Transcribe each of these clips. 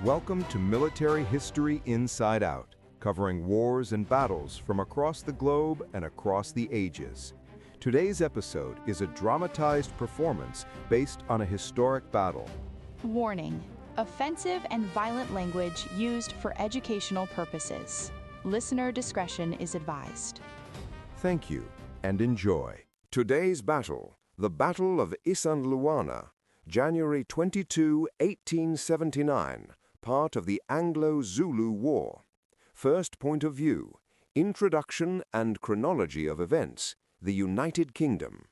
Welcome to Military History Inside Out, covering wars and battles from across the globe and across the ages. Today's episode is a dramatized performance based on a historic battle. Warning: offensive and violent language used for educational purposes. Listener discretion is advised. Thank you and enjoy. Today's battle, the Battle of Isandlwana, January 22, 1879, part of the Anglo-Zulu War. First point of view, introduction and chronology of events, the United Kingdom.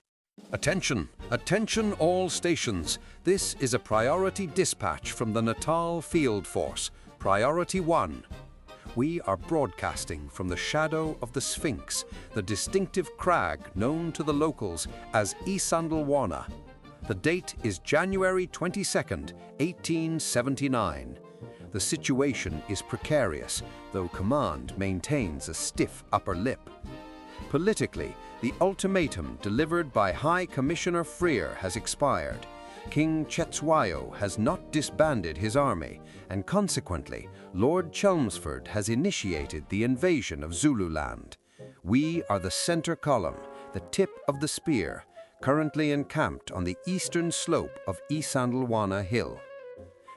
Attention! Attention all stations! This is a priority dispatch from the Natal Field Force, Priority 1. We are broadcasting from the shadow of the Sphinx, the distinctive crag known to the locals as Isandlwana. The date is January 22nd, 1879. The situation is precarious, though command maintains a stiff upper lip. Politically, the ultimatum delivered by High Commissioner Freer has expired. King Cetshwayo has not disbanded his army, and consequently, Lord Chelmsford has initiated the invasion of Zululand. We are the center column, the tip of the spear, currently encamped on the eastern slope of Isandlwana Hill.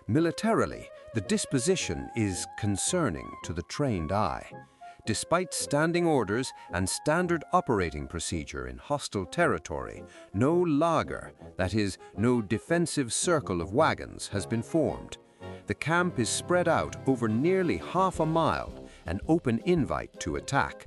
Militarily, the disposition is concerning to the trained eye. Despite standing orders and standard operating procedure in hostile territory, no lager, that is, no defensive circle of wagons, has been formed. The camp is spread out over nearly half a mile, an open invite to attack.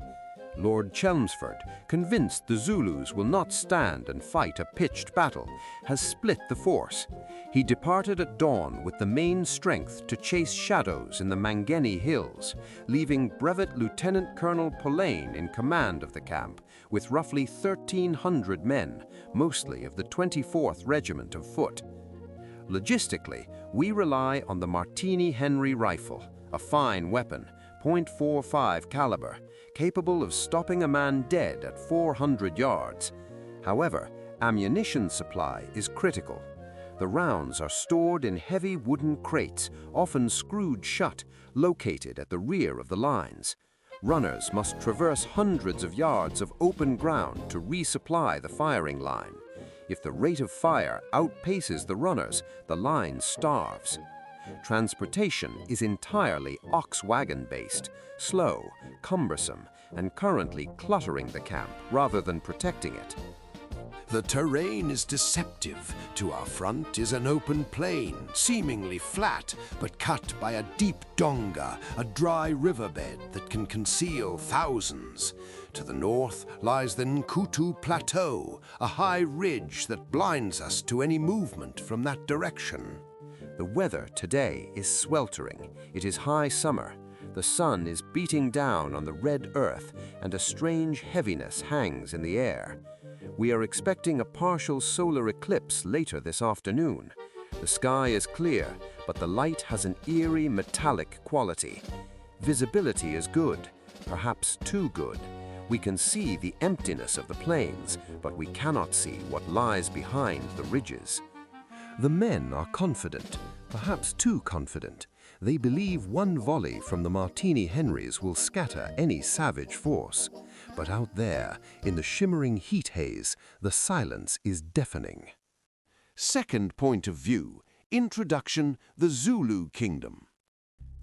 Lord Chelmsford, convinced the Zulus will not stand and fight a pitched battle, has split the force. He departed at dawn with the main strength to chase shadows in the Mangeni Hills, leaving Brevet Lieutenant Colonel Polaine in command of the camp with roughly 1,300 men, mostly of the 24th Regiment of Foot. Logistically, we rely on the Martini Henry rifle, a fine weapon, .45 caliber, capable of stopping a man dead at 400 yards. However, ammunition supply is critical. The rounds are stored in heavy wooden crates, often screwed shut, located at the rear of the lines. Runners must traverse hundreds of yards of open ground to resupply the firing line. If the rate of fire outpaces the runners, the line starves. Transportation is entirely ox-wagon-based, slow, cumbersome, and currently cluttering the camp rather than protecting it. The terrain is deceptive. To our front is an open plain, seemingly flat, but cut by a deep donga, a dry riverbed that can conceal thousands. To the north lies the Nkutu Plateau, a high ridge that blinds us to any movement from that direction. The weather today is sweltering. It is high summer. The sun is beating down on the red earth, and a strange heaviness hangs in the air. We are expecting a partial solar eclipse later this afternoon. The sky is clear, but the light has an eerie metallic quality. Visibility is good, perhaps too good. We can see the emptiness of the plains, but we cannot see what lies behind the ridges. The men are confident, perhaps too confident. They believe one volley from the Martini Henrys will scatter any savage force. But out there, in the shimmering heat haze, the silence is deafening. Second point of view, introduction, the Zulu Kingdom.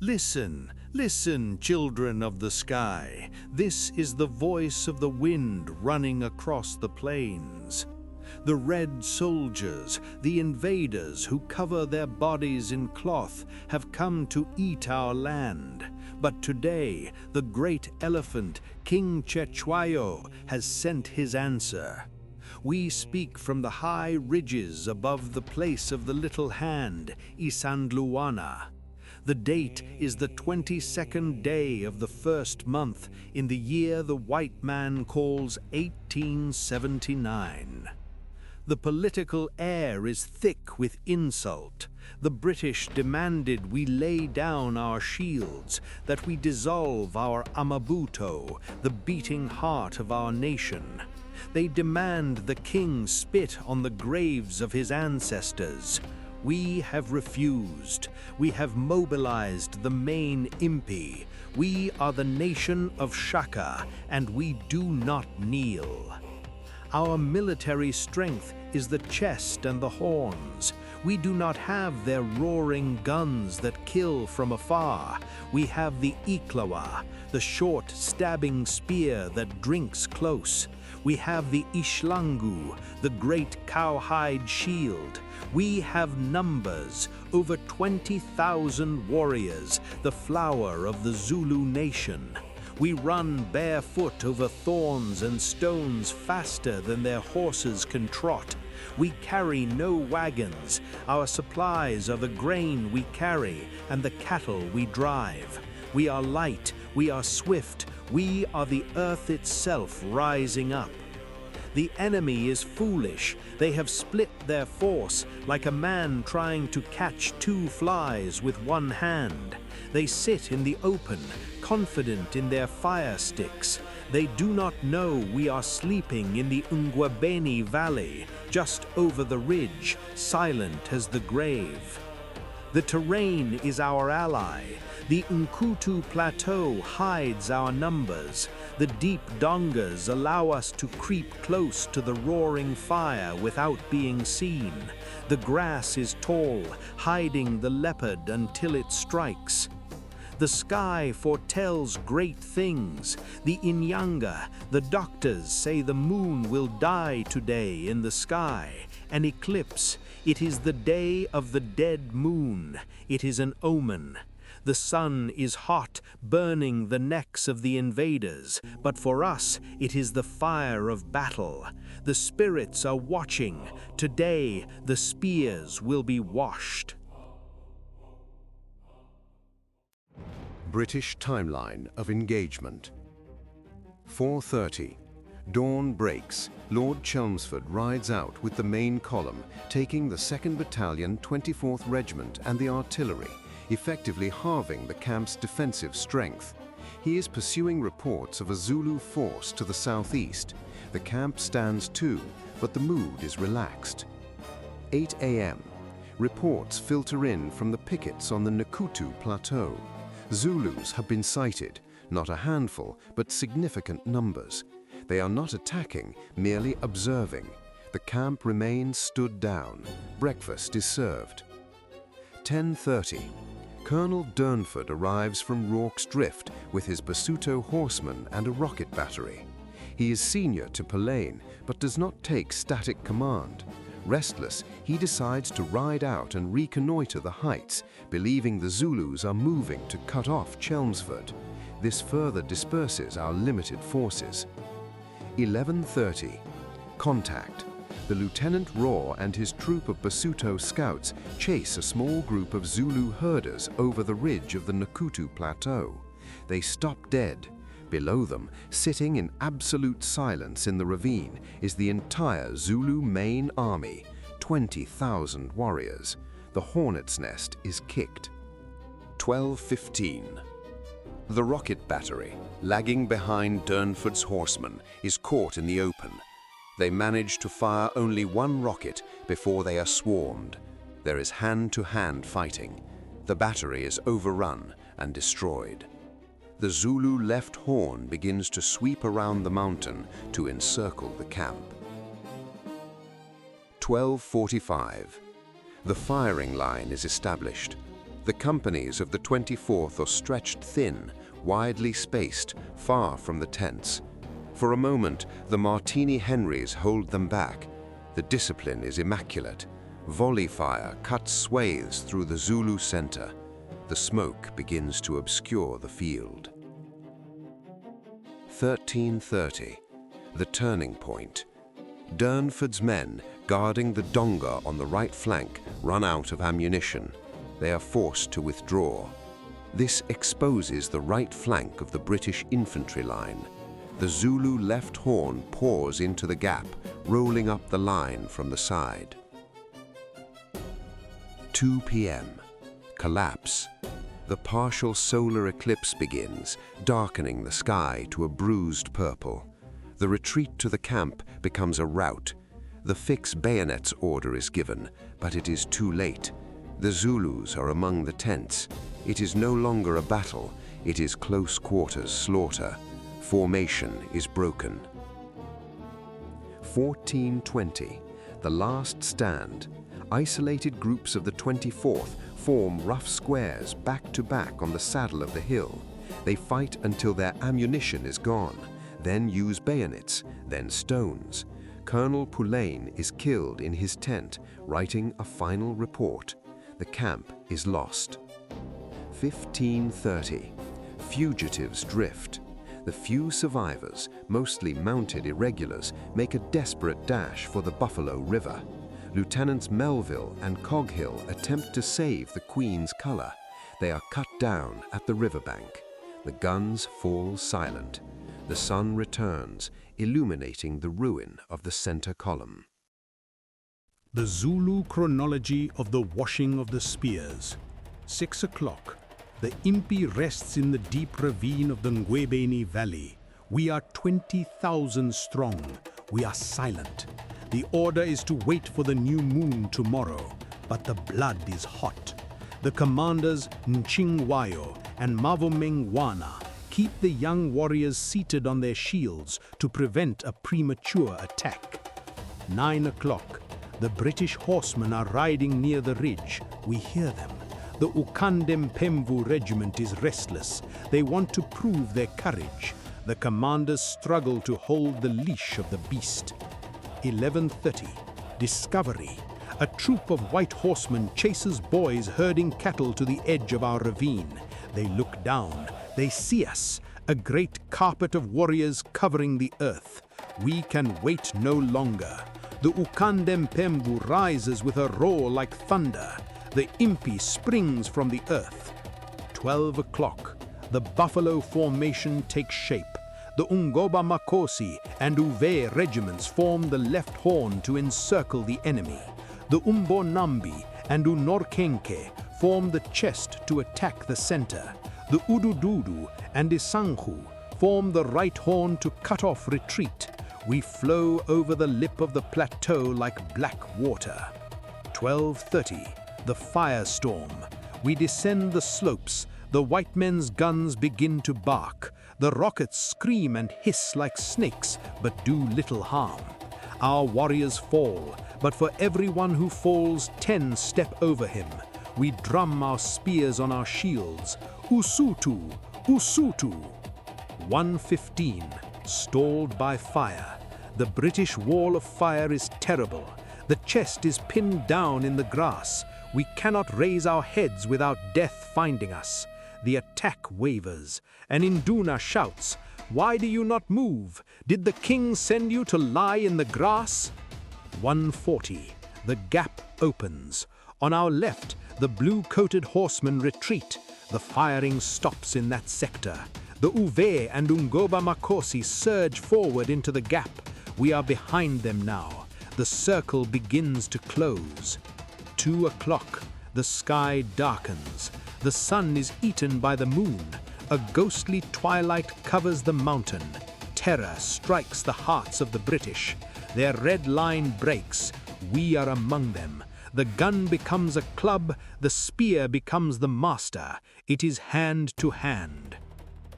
Listen, listen, children of the sky. This is the voice of the wind running across the plains. The red soldiers, the invaders who cover their bodies in cloth, have come to eat our land. But today, the great elephant, King Cetshwayo, has sent his answer. We speak from the high ridges above the place of the little hand, Isandlwana. The date is the 22nd day of the first month in the year the white man calls 1879. The political air is thick with insult. The British demanded we lay down our shields, that we dissolve our amabuto, the beating heart of our nation. They demand the king spit on the graves of his ancestors. We have refused. We have mobilized the main impi. We are the nation of Shaka, and we do not kneel. Our military strength is the chest and the horns. We do not have their roaring guns that kill from afar. We have the iklawa, the short stabbing spear that drinks close. We have the ishlangu, the great cowhide shield. We have numbers, over 20,000 warriors, the flower of the Zulu nation. We run barefoot over thorns and stones faster than their horses can trot. We carry no wagons. Our supplies are the grain we carry and the cattle we drive. We are light, we are swift, we are the earth itself rising up. The enemy is foolish. They have split their force like a man trying to catch two flies with one hand. They sit in the open, confident in their fire sticks. They do not know we are sleeping in the Ngwabeni Valley, just over the ridge, silent as the grave. The terrain is our ally. The Nkutu Plateau hides our numbers. The deep dongas allow us to creep close to the roaring fire without being seen. The grass is tall, hiding the leopard until it strikes. The sky foretells great things. The Inyanga, the doctors say the moon will die today in the sky. An eclipse. It is the day of the dead moon. It is an omen. The sun is hot, burning the necks of the invaders, but for us it is the fire of battle. The spirits are watching. Today the spears will be washed. British timeline of engagement. 4:30. Dawn breaks. Lord Chelmsford rides out with the main column, taking the 2nd Battalion, 24th Regiment and the artillery, effectively halving the camp's defensive strength. He is pursuing reports of a Zulu force to the southeast. The camp stands too, but the mood is relaxed. 8 a.m. Reports filter in from the pickets on the Nkutu Plateau. Zulus have been sighted, not a handful, but significant numbers. They are not attacking, merely observing. The camp remains stood down. Breakfast is served. 10:30. Colonel Durnford arrives from Rorke's Drift with his Basuto horsemen and a rocket battery. He is senior to Pillane, but does not take static command. Restless, he decides to ride out and reconnoiter the heights, believing the Zulus are moving to cut off Chelmsford. This further disperses our limited forces. 11:30. Contact. The Lieutenant Raw and his troop of Basuto scouts chase a small group of Zulu herders over the ridge of the Nkutu Plateau. They stop dead. Below them, sitting in absolute silence in the ravine, is the entire Zulu main army, 20,000 warriors. The hornet's nest is kicked. 12:15. The rocket battery, lagging behind Durnford's horsemen, is caught in the open. They manage to fire only one rocket before they are swarmed. There is hand-to-hand fighting. The battery is overrun and destroyed. The Zulu left horn begins to sweep around the mountain to encircle the camp. 12:45. The firing line is established. The companies of the 24th are stretched thin, widely spaced, far from the tents. For a moment, the Martini Henrys hold them back. The discipline is immaculate. Volley fire cuts swathes through the Zulu center. The smoke begins to obscure the field. 13:30. The turning point. Durnford's men, guarding the donga on the right flank, run out of ammunition. They are forced to withdraw. This exposes the right flank of the British infantry line. The Zulu left horn pours into the gap, rolling up the line from the side. 2 p.m. Collapse. The partial solar eclipse begins, darkening the sky to a bruised purple. The retreat to the camp becomes a rout. The fix bayonets order is given, but it is too late. The Zulus are among the tents. It is no longer a battle, it is close quarters slaughter. Formation is broken. 1420, the last stand. Isolated groups of the 24th form rough squares back to back on the saddle of the hill. They fight until their ammunition is gone, then use bayonets, then stones. Colonel Poulain is killed in his tent, writing a final report. The camp is lost. 1530. Fugitives drift. The few survivors, mostly mounted irregulars, make a desperate dash for the Buffalo River. Lieutenants Melville and Coghill attempt to save the Queen's color. They are cut down at the riverbank. The guns fall silent. The sun returns, illuminating the ruin of the center column. The Zulu chronology of the washing of the spears. 6 o'clock. The impi rests in the deep ravine of the Ngwebeni Valley. We are 20,000 strong. We are silent. The order is to wait for the new moon tomorrow, but the blood is hot. The commanders Ncingwayo and Mavomengwana keep the young warriors seated on their shields to prevent a premature attack. 9 o'clock. The British horsemen are riding near the ridge. We hear them. The Ukandempemvu regiment is restless. They want to prove their courage. The commanders struggle to hold the leash of the beast. 11:30. Discovery. A troop of white horsemen chases boys herding cattle to the edge of our ravine. They look down. They see us. A great carpet of warriors covering the earth. We can wait no longer. The Ukandempemvu rises with a roar like thunder. The impi springs from the earth. 12 o'clock. The buffalo formation takes shape. The Ungoba Makosi and Uve regiments form the left horn to encircle the enemy. The Umbonambi and Unorkenke form the chest to attack the center. The Udududu and Isanghu form the right horn to cut off retreat. We flow over the lip of the plateau like black water. 12:30. The firestorm. We descend the slopes. The white men's guns begin to bark. The rockets scream and hiss like snakes, but do little harm. Our warriors fall, but for everyone who falls, 10 step over him. We drum our spears on our shields. Usutu, Usutu. 1:15. Stalled by fire. The British wall of fire is terrible. The chest is pinned down in the grass. We cannot raise our heads without death finding us. The attack wavers. An Induna shouts, "Why do you not move? Did the king send you to lie in the grass?" 1:40. The gap opens. On our left, the blue-coated horsemen retreat. The firing stops in that sector. The Uve and Ungoba Makosi surge forward into the gap. We are behind them now. The circle begins to close. 2 o'clock. The sky darkens. The sun is eaten by the moon. A ghostly twilight covers the mountain. Terror strikes the hearts of the British. Their red line breaks. We are among them. The gun becomes a club. The spear becomes the master. It is hand to hand.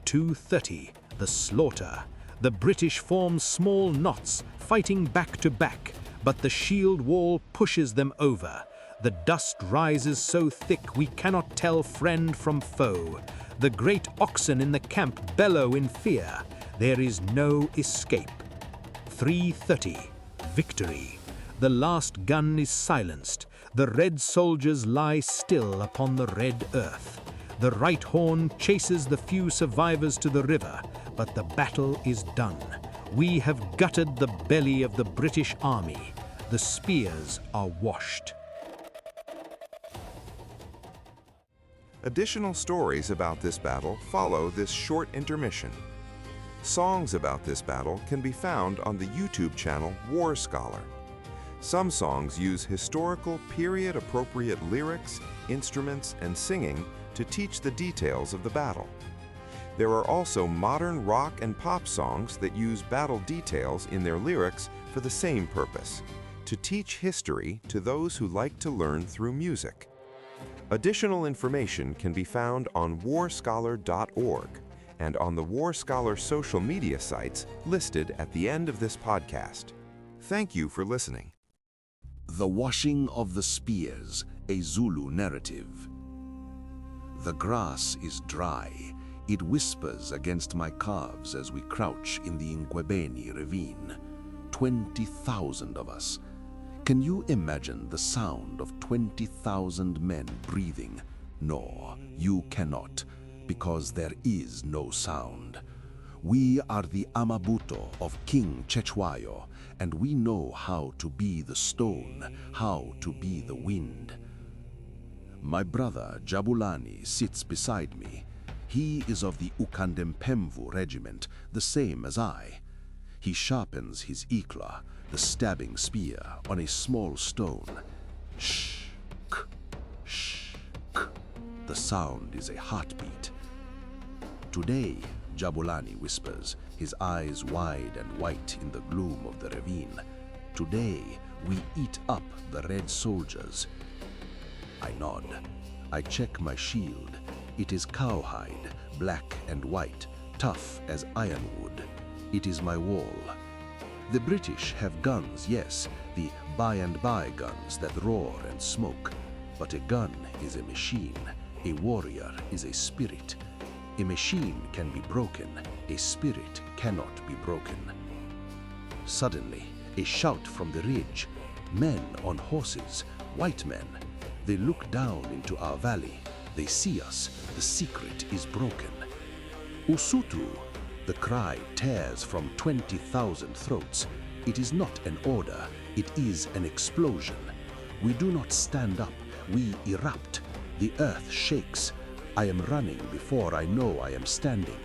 2:30. The slaughter. The British form small knots, fighting back to back, but the shield wall pushes them over. The dust rises so thick we cannot tell friend from foe. The great oxen in the camp bellow in fear. There is no escape. 3:30. Victory. The last gun is silenced. The red soldiers lie still upon the red earth. The right horn chases the few survivors to the river, but the battle is done. We have gutted the belly of the British army. The spears are washed. Additional stories about this battle follow this short intermission. Songs about this battle can be found on the YouTube channel War Scholar. Some songs use historical period-appropriate lyrics, instruments, and singing to teach the details of the battle. There are also modern rock and pop songs that use battle details in their lyrics for the same purpose. to teach history to those who like to learn through music. Additional information can be found on warscholar.org and on the War Scholar social media sites listed at the end of this podcast. Thank you for listening. The Washing of the Spears, a Zulu narrative. The grass is dry. It whispers against my calves as we crouch in the Ngwebeni ravine. 20,000 of us. Can you imagine the sound of 20,000 men breathing? No, you cannot, because there is no sound. We are the Amabuto of King Cetshwayo, and we know how to be the stone, how to be the wind. My brother Jabulani sits beside me. He is of the Ukandempemvu regiment, the same as I. He sharpens his ikla, the stabbing spear, on a small stone. Shh, k, shh, k. The sound is a heartbeat. Today, Jabulani whispers, his eyes wide and white in the gloom of the ravine. Today, we eat up the red soldiers. I nod. I check my shield. It is cowhide, black and white, tough as ironwood. It is my wall. The British have guns, yes, the by-and-by guns that roar and smoke. But a gun is a machine. A warrior is a spirit. A machine can be broken. A spirit cannot be broken. Suddenly, a shout from the ridge. Men on horses, white men. They look down into our valley. They see us. The secret is broken. Usutu! The cry tears from 20,000 throats. It is not an order. It is an explosion. We do not stand up. We erupt. The earth shakes. I am running before I know I am standing.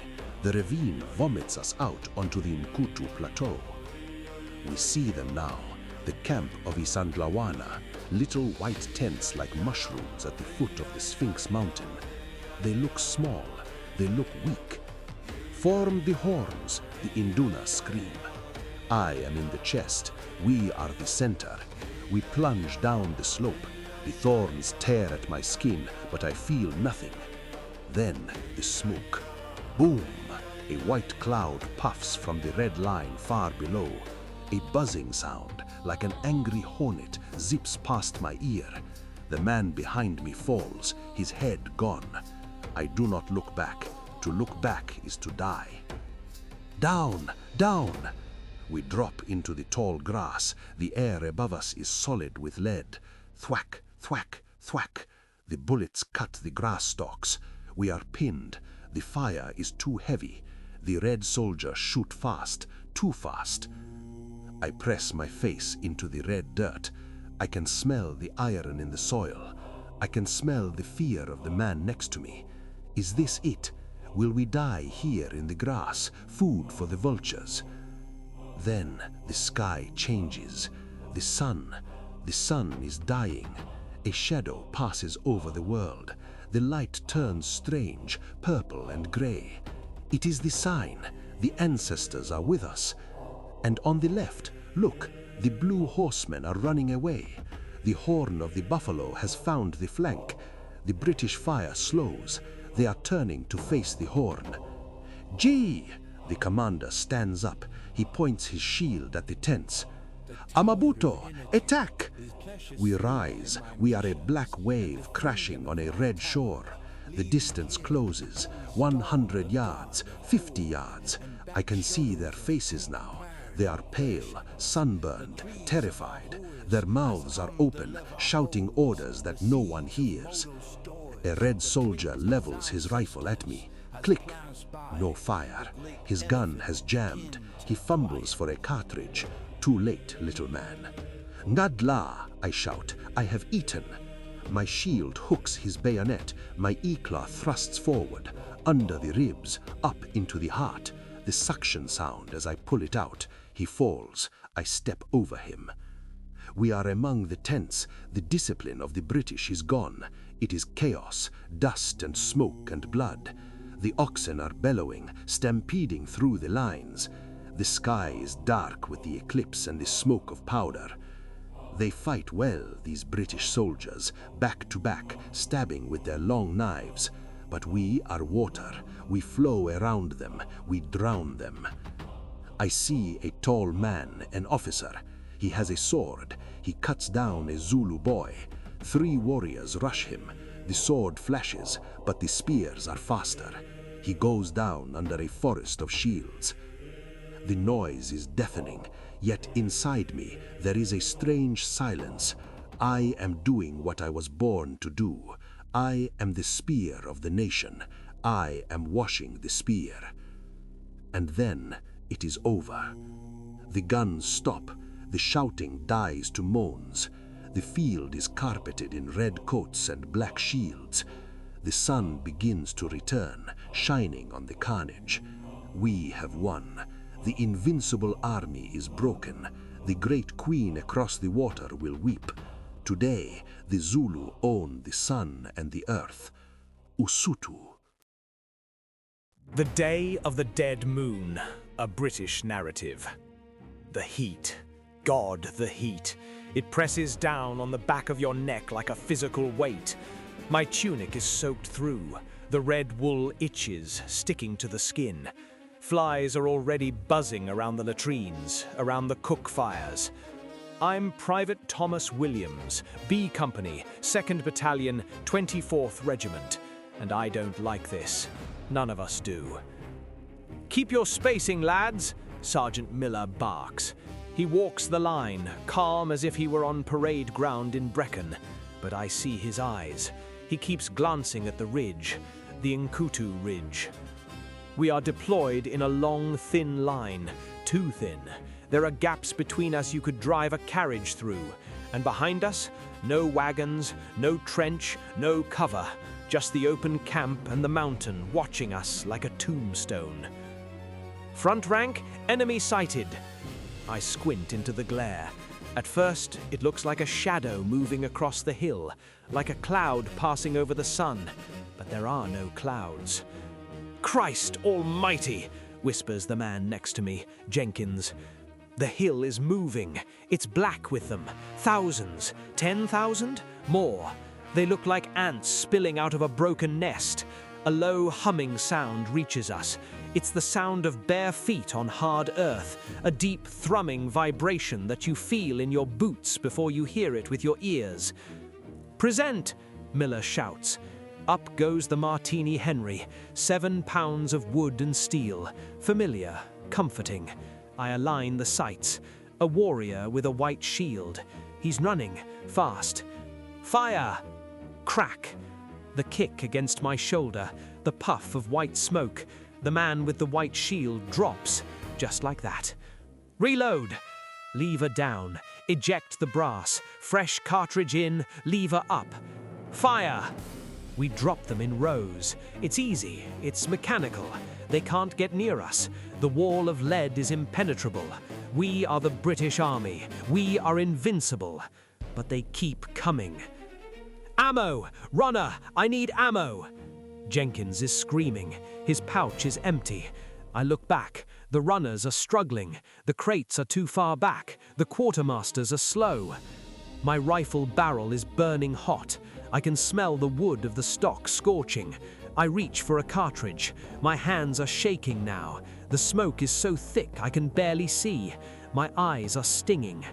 The ravine vomits us out onto the Nkutu plateau. We see them now. The camp of Isandlwana, little white tents like mushrooms at the foot of the Sphinx mountain. They look small, they look weak. Form the horns, the Induna scream. I am in the chest, we are the center. We plunge down the slope. The thorns tear at my skin, but I feel nothing. Then the smoke. Boom! A white cloud puffs from the red line far below. A buzzing sound, like an angry hornet, zips past my ear. The man behind me falls, his head gone. I do not look back. To look back is to die. Down! Down! We drop into the tall grass. The air above us is solid with lead. Thwack! Thwack! Thwack! The bullets cut the grass stalks. We are pinned. The fire is too heavy. The red soldiers shoot fast, too fast. I press my face into the red dirt. I can smell the iron in the soil. I can smell the fear of the man next to me. Is this it? Will we die here in the grass, food for the vultures? Then the sky changes. The sun is dying. A shadow passes over the world. The light turns strange, purple and gray. It is the sign. The ancestors are with us. And on the left, look, the blue horsemen are running away. The horn of the buffalo has found the flank. The British fire slows. They are turning to face the horn. Gee! The commander stands up. He points his shield at the tents. Amabuto, attack! We rise. We are a black wave crashing on a red shore. The distance closes. 100 yards, 50 yards. I can see their faces now. They are pale, sunburned, terrified. Their mouths are open, shouting orders that no one hears. A red soldier levels his rifle at me. Click! No fire. His gun has jammed. He fumbles for a cartridge. Too late, little man. Ngadla, I shout. I have eaten. My shield hooks his bayonet. My ikla thrusts forward, under the ribs, up into the heart. The suction sound as I pull it out. He falls. I step over him. We are among the tents. The discipline of the British is gone. It is chaos, dust and smoke and blood. The oxen are bellowing, stampeding through the lines. The sky is dark with the eclipse and the smoke of powder. They fight well, these British soldiers, back to back, stabbing with their long knives. But we are water. We flow around them. We drown them. I see a tall man, an officer. He has a sword. He cuts down a Zulu boy. 3 warriors rush him. The sword flashes, but the spears are faster. He goes down under a forest of shields. The noise is deafening, yet inside me there is a strange silence. I am doing what I was born to do. I am the spear of the nation. I am washing the spear. And then it is over. The guns stop. The shouting dies to moans. The field is carpeted in red coats and black shields. The sun begins to return, shining on the carnage. We have won. The invincible army is broken. The great queen across the water will weep. Today, the Zulu own the sun and the earth. Usutu. The Day of the Dead Moon, a British narrative. The heat. God, the heat. It presses down on the back of your neck like a physical weight. My tunic is soaked through. The red wool itches, sticking to the skin. Flies are already buzzing around the latrines, around the cook fires. I'm Private Thomas Williams, B Company, 2nd Battalion, 24th Regiment, and I don't like this. None of us do. "Keep your spacing, lads," Sergeant Miller barks. He walks the line, calm as if he were on parade ground in Brecon, but I see his eyes. He keeps glancing at the ridge, the Nkutu Ridge. We are deployed in a long, thin line, too thin. There are gaps between us you could drive a carriage through, and behind us, no wagons, no trench, no cover, just the open camp and the mountain watching us like a tombstone. "Front rank, enemy sighted." I squint into the glare. At first, it looks like a shadow moving across the hill, like a cloud passing over the sun, but there are no clouds. "Christ almighty," whispers the man next to me, Jenkins. The hill is moving. It's black with them. Thousands. 10,000? More. They look like ants spilling out of a broken nest. A low humming sound reaches us. It's the sound of bare feet on hard earth, a deep thrumming vibration that you feel in your boots before you hear it with your ears. "Present," Miller shouts. Up goes the Martini Henry, 7 pounds of wood and steel, familiar, comforting. I align the sights. A warrior with a white shield. He's running, fast. "Fire!" Crack! The kick against my shoulder, the puff of white smoke. The man with the white shield drops, just like that. "Reload!" Lever down. Eject the brass. Fresh cartridge in, lever up. "Fire!" We drop them in rows. It's easy. It's mechanical. They can't get near us. The wall of lead is impenetrable. We are the British Army. We are invincible. But they keep coming. "Ammo! Runner! I need ammo!" Jenkins is screaming. His pouch is empty. I look back. The runners are struggling. The crates are too far back. The quartermasters are slow. My rifle barrel is burning hot. I can smell the wood of the stock scorching. I reach for a cartridge. My hands are shaking now. The smoke is so thick I can barely see. My eyes are stinging.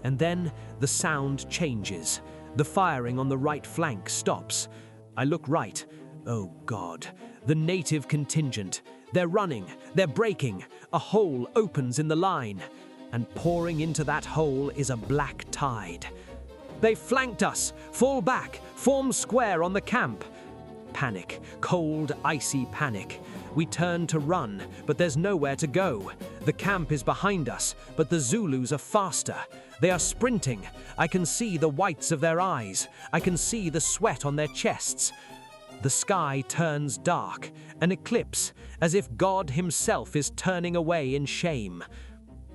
And then the sound changes. The firing on the right flank stops. I look right. Oh God, the native contingent. They're running, they're breaking. A hole opens in the line, and pouring into that hole is a black tide. They flanked us. Fall back, form square on the camp. Panic, cold, icy panic. We turn to run, but there's nowhere to go. The camp is behind us, but the Zulus are faster. They are sprinting. I can see the whites of their eyes. I can see the sweat on their chests. The sky turns dark, an eclipse, as if God himself is turning away in shame.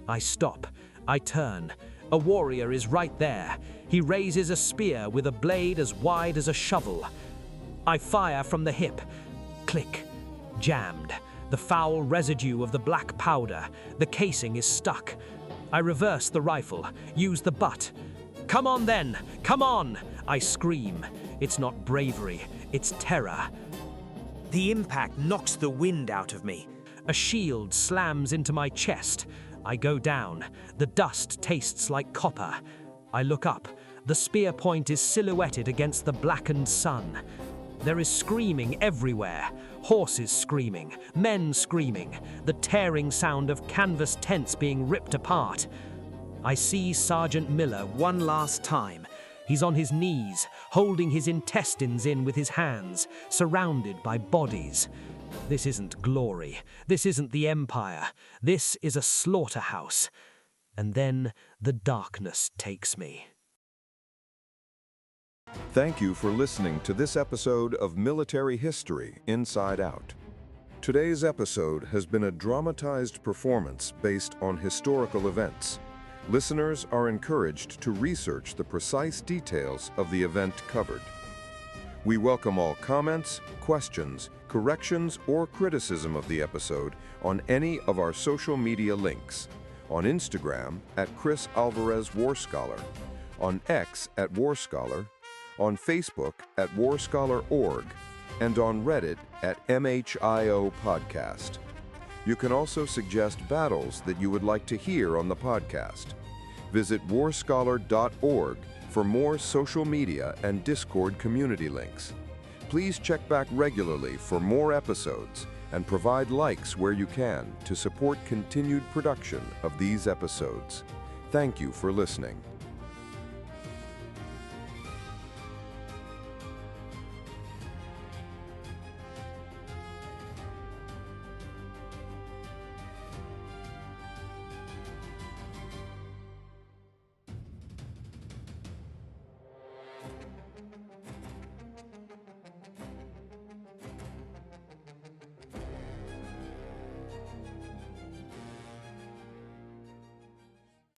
I stop. I turn. A warrior is right there. He raises a spear with a blade as wide as a shovel. I fire from the hip. Click. Jammed. The foul residue of the black powder. The casing is stuck. I reverse the rifle, use the butt. Come on then! Come on! I scream. It's not bravery, it's terror. The impact knocks the wind out of me. A shield slams into my chest. I go down. The dust tastes like copper. I look up. The spear point is silhouetted against the blackened sun. There is screaming everywhere. Horses screaming, men screaming, the tearing sound of canvas tents being ripped apart. I see Sergeant Miller one last time. He's on his knees, holding his intestines in with his hands, surrounded by bodies. This isn't glory. This isn't the Empire. This is a slaughterhouse. And then the darkness takes me. Thank you for listening to this episode of Military History Inside Out. Today's episode has been a dramatized performance based on historical events. Listeners are encouraged to research the precise details of the event covered. We welcome all comments, questions, corrections, or criticism of the episode on any of our social media links. On Instagram at Chris Alvarez War Scholar, on X at War Scholar, on Facebook at warscholar.org, and on Reddit at MHIO Podcast. You can also suggest battles that you would like to hear on the podcast. Visit warscholar.org for more social media and Discord community links. Please check back regularly for more episodes and provide likes where you can to support continued production of these episodes. Thank you for listening.